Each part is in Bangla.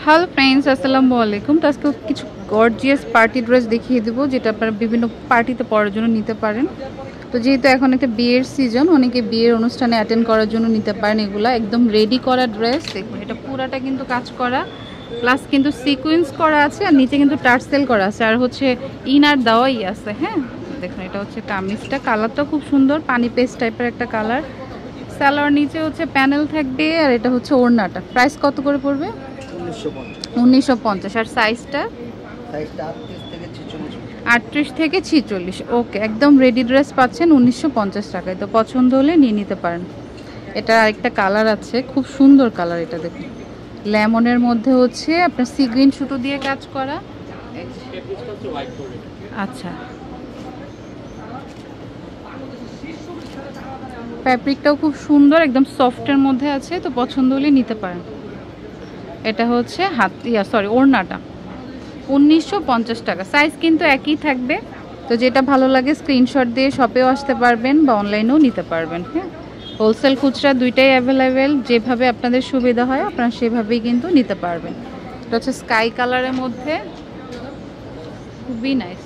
হ্যালো ফ্রেন্ডস, আসসালামু আলাইকুম। তো আজকে কিছু গর্জিয়াস পার্টি ড্রেস দেখিয়ে দেবো, যেটা আপনারা বিভিন্ন পার্টিতে পরার জন্য নিতে পারেন। তো যেহেতু এখন একটা বিয়ের সিজন, অনেকে বিয়ের অনুষ্ঠানে অ্যাটেন্ড করার জন্য নিতে পারেন। এগুলা একদম রেডি করা ড্রেস। দেখুন, এটা পুরাটা কিন্তু কাজ করা, প্লাস কিন্তু সিকোয়েন্স করা আছে, আর নিচে কিন্তু টার্সেল করা আছে, আর হচ্ছে ইনার দেওয়াই আছে। হ্যাঁ, দেখুন এটা হচ্ছে কামিজটা, কালারটা খুব সুন্দর, পানি পেস্ট টাইপের একটা কালার। সালোয়ার নিচে হচ্ছে প্যানেল থাকবে, আর এটা হচ্ছে ওড়নাটা। প্রাইস কত করে পড়বে? 1950। আর সাইজটা 38 থেকে 46। ওকে, একদম রেডি ড্রেস পাচ্ছেন 1950 টাকায়। তো পছন্দ হলে নিয়ে নিতে পারেন। এটা আরেকটা কালার আছে, খুব সুন্দর কালার। এটা দেখুন, লেমনের মধ্যে হচ্ছে আপনার সি গ্রিন সুতো দিয়ে কাজ করা। আচ্ছা, ফ্যাব্রিকটাও খুব সুন্দর, একদম সফটের মধ্যে আছে। তো পছন্দ হলে নিতে পারেন। এটা হচ্ছে ওড়নাটা 1950 টাকা। সাইজ কিন্তু একই থাকবে। তো যেটা ভালো লাগে স্ক্রিনশট দিয়ে শপেও আসতে পারবেন বা অনলাইনেও নিতে পারবেন। হ্যাঁ, হোলসেল খুচরা দুইটাই অ্যাভেলেবেল। যেভাবে আপনাদের সুবিধা হয় আপনারা সেভাবেই কিন্তু নিতে পারবেন। এটা হচ্ছে স্কাই কালারের মধ্যে, খুবই নাইস,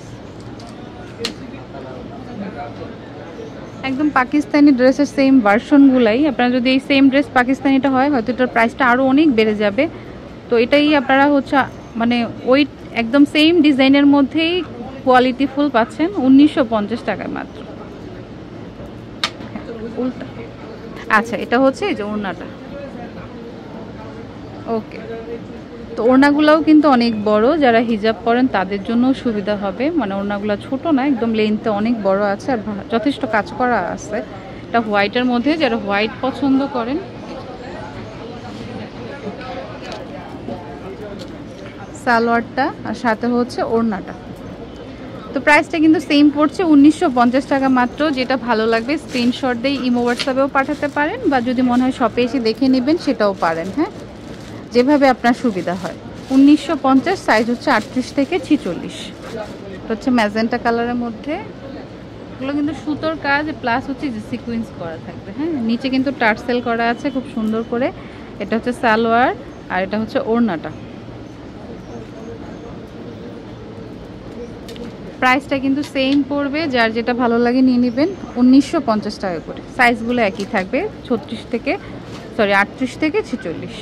একদম পাকিস্তানি ড্রেসের সেম ভার্সনগুলাই। আপনারা যদি এই সেম ড্রেস পাকিস্তানিটা হয়, হয়তো এটার প্রাইসটা আরও অনেক বেড়ে যাবে। তো এটাই আপনারা হচ্ছে মানে ওই একদম সেম ডিজাইনের মধ্যেই কোয়ালিটিফুল পাচ্ছেন 1950 টাকায় মাত্র। উল্টা, আচ্ছা, এটা হচ্ছে এই যে ওড়নাটা। ওকে, তো ওড়নাগুলোও কিন্তু অনেক বড়, যারা হিজাব পরেন তাদের জন্য সুবিধা হবে। মানে ওড়নাগুলো ছোট না, একদম লেন্থে অনেক বড় আছে, আর যথেষ্ট কাজ করা আছে। এটা হোয়াইটের মধ্যে, যারা হোয়াইট পছন্দ করেন। সালোয়ারটা আর সাথে হচ্ছে ওড়নাটা। তো প্রাইসটা কিন্তু সেম পড়ছে 1950 টাকা মাত্র। যেটা ভালো লাগবে স্ক্রিনশট দিয়ে ইমো হোয়াটসঅ্যাপেও পাঠাতে পারেন, বা যদি মনে হয় শপে এসে দেখে নেবেন সেটাও পারেন। হ্যাঁ, যেভাবে আপনার সুবিধা হয়। 1950, সাইজ হচ্ছে 38 থেকে 46। হচ্ছে ম্যাজেন্টা কালারের মধ্যে। এগুলো কিন্তু সুতোর কাজ, প্লাস হচ্ছে যে সিকোয়েন্স করা থাকবে। হ্যাঁ, নিচে কিন্তু টার্সেল করা আছে খুব সুন্দর করে। এটা হচ্ছে সালোয়ার, আর এটা হচ্ছে ওড়নাটা। প্রাইসটা কিন্তু সেম পড়বে, যার যেটা ভালো লাগে নিয়ে নেবেন 1950 টাকা করে। সাইজগুলো একই থাকবে, 38 থেকে 46।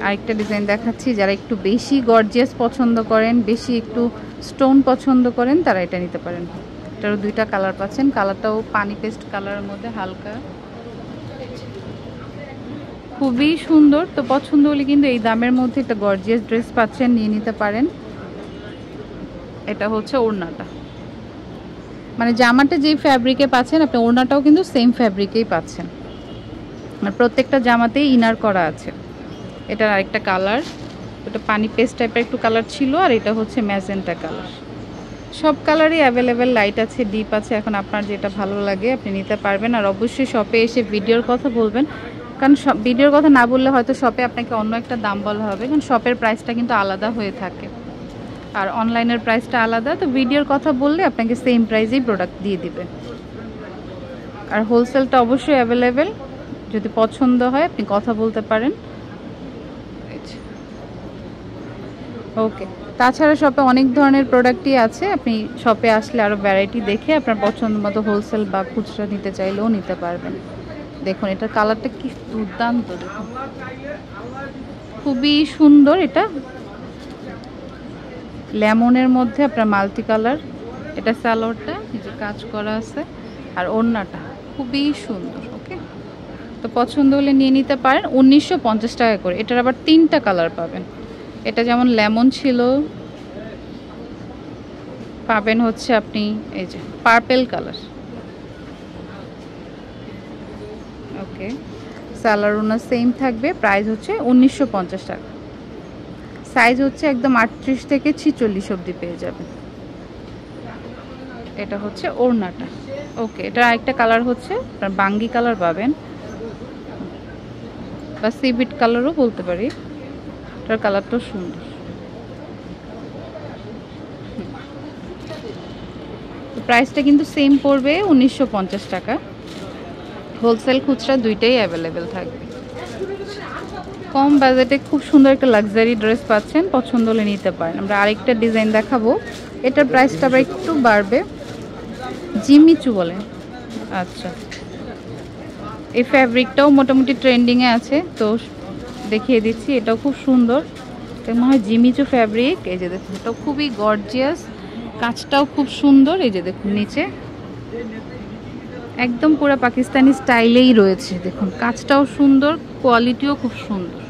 আরেকটা ডিজাইন দেখাচ্ছি, যারা একটু বেশি গর্জিয়াস পছন্দ করেন, বেশি একটু স্টোন পছন্দ করেন, তারা এটা নিতে পারেন। এটারও দুইটা কালার পাচ্ছেন, কালারটাও পানি পেস্ট কালারের মধ্যে হালকা, খুবই সুন্দর। তো পছন্দ হলে কিন্তু এই দামের মধ্যে একটা গর্জিয়াস ড্রেস পাচ্ছেন, নিয়ে নিতে পারেন। এটা হচ্ছে ওড়নাটা, মানে জামাটা যেই ফ্যাব্রিকে পাচ্ছেন আপনি ওড়নাটাও কিন্তু সেম ফ্যাব্রিকেই পাচ্ছেন। আর প্রত্যেকটা জামাতেই ইনার করা আছে। এটার আরেকটা কালার, ওটা পানি পেস্ট টাইপের একটু কালার ছিল, আর এটা হচ্ছে ম্যাজেন্টা কালার। সব কালারই অ্যাভেলেবেল, লাইট আছে, ডিপ আছে। এখন আপনার যেটা ভালো লাগে আপনি নিতে পারবেন। আর অবশ্যই শপে এসে ভিডিওর কথা বলবেন, কারণ ভিডিওর কথা না বললে হয়তো শপে আপনাকে অন্য একটা দাম বলা হবে, কারণ শপের প্রাইসটা কিন্তু আলাদা হয়ে থাকে, আর অনলাইনের প্রাইসটা আলাদা। তো ভিডিওর কথা বললে আপনাকে সেম প্রাইসেই প্রোডাক্ট দিয়ে দিবে। আর হোলসেলটা অবশ্যই অ্যাভেলেবেল, যদি পছন্দ হয় আপনি কথা বলতে পারেন। ওকে, তাছাড়া শপে অনেক ধরনের প্রোডাক্টই আছে, আপনি শপে আসলে আরও ভ্যারাইটি দেখে আপনার পছন্দ মতো হোলসেল বা খুচরা নিতে চাইলেও নিতে পারবেন। দেখুন এটার কালারটা কি দুর্দান্ত, দেখুন খুবই সুন্দর। এটা লেমনের মধ্যে আপনার মাল্টি কালার। এটা সালোয়ারটা যে কাজ করা আছে, আর ওড়নাটা খুবই সুন্দর। ওকে, তো পছন্দ হলে নিয়ে নিতে পারেন 1950 টাকা করে। এটার আবার 3টা কালার পাবেন। এটা যেমন লেমন ছিল, পাবেন হচ্ছে আপনি এই যে পার্পেল কালার। ওকে, সালোয়ার ওড়না সেম থাকবে, প্রাইস হচ্ছে 1950 টাকা। সাইজ হচ্ছে একদম 38 থেকে 46 অবধি পেয়ে যাবেন। এটা হচ্ছে ওড়নাটা। ওকে, এটার আরেকটা কালার হচ্ছে আপনার বাঙ্গি কালার পাবেন, বা সিবিট কালারও বলতে পারি। এটার কালারটাও সুন্দর। প্রাইসটা কিন্তু সেম পড়বে 1950 টাকা। হোলসেল খুচরা দুইটাই অ্যাভেলেবেল থাকবে। কম বাজেটে খুব সুন্দর একটা লাক্সারি ড্রেস পাচ্ছেন, পছন্দ হলে নিতে পারেন। আমরা আরেকটা ডিজাইন দেখাবো, এটার প্রাইসটা আবার একটু বাড়বে। জিমিচু বলে, আচ্ছা। এই ফ্যাব্রিকটাও মোটামুটি ট্রেন্ডিংয়ে আছে, তো দেখিয়ে দিচ্ছি। এটাও খুব সুন্দর, এটা মনে হয় জিমিচু ফ্যাব্রিক। এই যে দেখুন, এটাও খুবই গর্জিয়াস, কাজটাও খুব সুন্দর। এই যে দেখুন নিচে একদম পুরো পাকিস্তানি স্টাইলেই রয়েছে। দেখুন কাজটাও সুন্দর, কোয়ালিটিও খুব সুন্দর।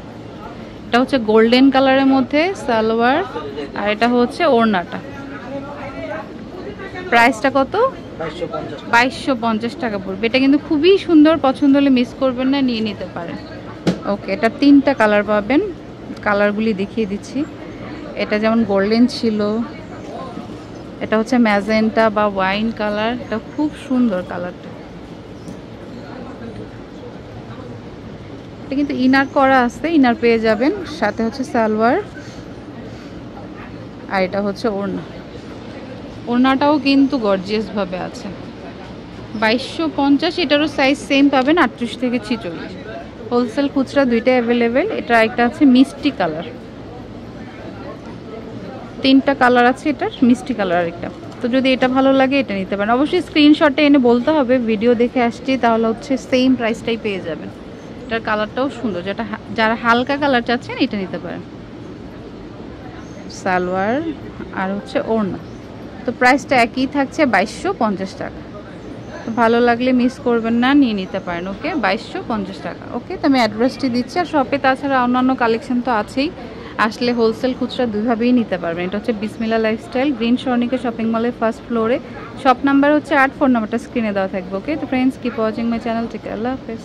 এটা হচ্ছে গোল্ডেন কালারের মধ্যে সালোয়ার, আর এটা হচ্ছে ওড়নাটা। প্রাইসটা কত? 2250 টাকা পড়বে। এটা কিন্তু খুবই সুন্দর, পছন্দ হলে মিস করবেন না, নিয়ে নিতে পারেন। ওকে, এটা 3টা কালার পাবেন, কালারগুলি দেখিয়ে দিচ্ছি। এটা যেমন গোল্ডেন ছিল, এটা হচ্ছে ম্যাজেন্টা বা ওয়াইন কালার। এটা খুব সুন্দর কালারটা। এটা কিন্তু ইনার করা আছে, ইনার পেয়ে যাবেন, সাথে হচ্ছে সালোয়ার, আর এটা হচ্ছে ওড়না। ওড়নাটাও কিন্তু গর্জিয়াস ভাবে আছে। 2250। এটারও সাইজ সেম পাবেন, 38 থেকে 46। হোলসেল খুচরা দুইটা অ্যাভেলেবেল। এটা একটা আছে মিষ্টি কালার, 3টা কালার আছে এটার, মিষ্টি কালার একটা। তো যদি এটা ভালো লাগে এটা নিতে পারেন। অবশ্যই স্ক্রিনশটে এনে বলতে হবে ভিডিও দেখে আসছি, তাহলে হচ্ছে সেম প্রাইসটাই পেয়ে যাবেন। এটার কালারটাও সুন্দর, যেটা যারা হালকা কালার চাচ্ছেন এটা নিতে পারেন। সালোয়ার আর হচ্ছে ওড়না, তো প্রাইসটা একই থাকছে 2250 টাকা। তো ভালো লাগলে মিস করবেন না, নিয়ে নিতে পারেন। ওকে, 2250 টাকা। ওকে, তো আমি অ্যাড্রেসটি দিচ্ছি। আর শপে তাছাড়া অন্যান্য কালেকশন তো আছেই, আসলে হোলসেল খুচরা দুইভাবেই নিতে পারবেন। এটা হচ্ছে Bismillah lifestyle, green Swarnika shopping মলের ফার্স্ট ফ্লোরে। শপ নাম্বার হচ্ছে 8, ফোন নাম্বারটা স্ক্রিনে দেওয়া থাকবে। ওকে, তো friends, keep watching my channel. Take care, আল্লাহ হাফেজ।